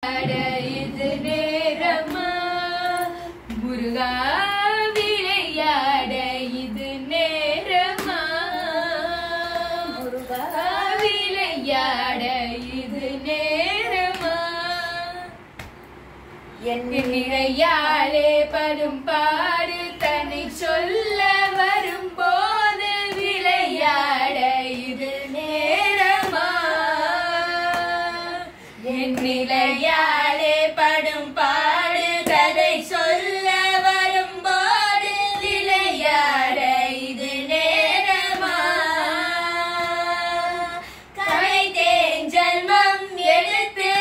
இது நேரமா முருகா விளையாட இது நேரமா முருகா விளையாட இது நேரமா என் நிலையாலே படும் பாடு தன்னை சொல்ல வரும்போது விளையாட இது நேரமா என் நிலையாலே படும் பாடு கதை சொல்ல வரும்போது விளையாட இது நேரமா கலைத்தேன் ஜன்மம் எடுத்து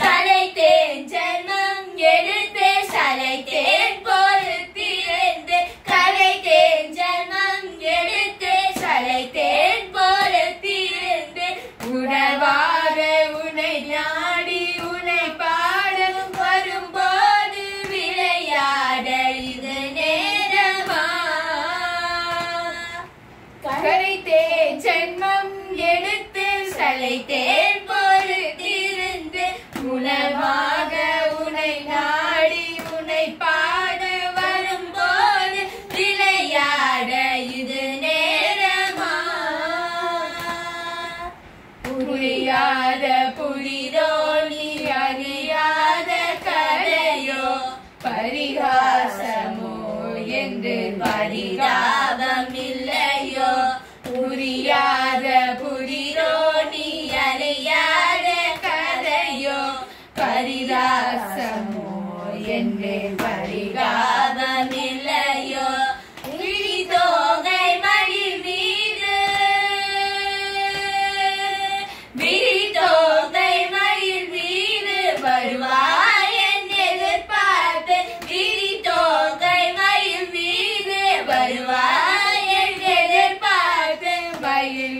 கலைத்தேன் ஜன்மம் எடுத்து சலைத்தேன் பொறுத்திருந்து கலைத்தேன் ஜன்மம் எடுத்து சலைத்தேன் பொறுத்திருந்து உணவாக உன்னை நாடி உன்னை பாட வரும்போது விளையாட இது நேரமா கலைத்தேன் ஜன்மம் எடுத்து சலைத்தேன் பொறுத்திருந்து உணவாக உன்னை நாடி உன்னை பாட வரும்போது விளையாட இது நேரமா புரியாத புரிதோ நீ அறியாத கதையோ பரிகாசமோ என்று பரிதாபம் இல்லையோ புரியாத புரிதோ நீ அறியாத கதையோ பரிதாசமோ என்று பரிதாபம் இல்லையோ விழித்தோகை மயில் மீது விழித்தோகை மயில் மீது வருவாய் என்று எதிர்பார்த்து விழித்தோகை மயில் மீது வருவாய் என்று எதிர்பார்த்து மயில்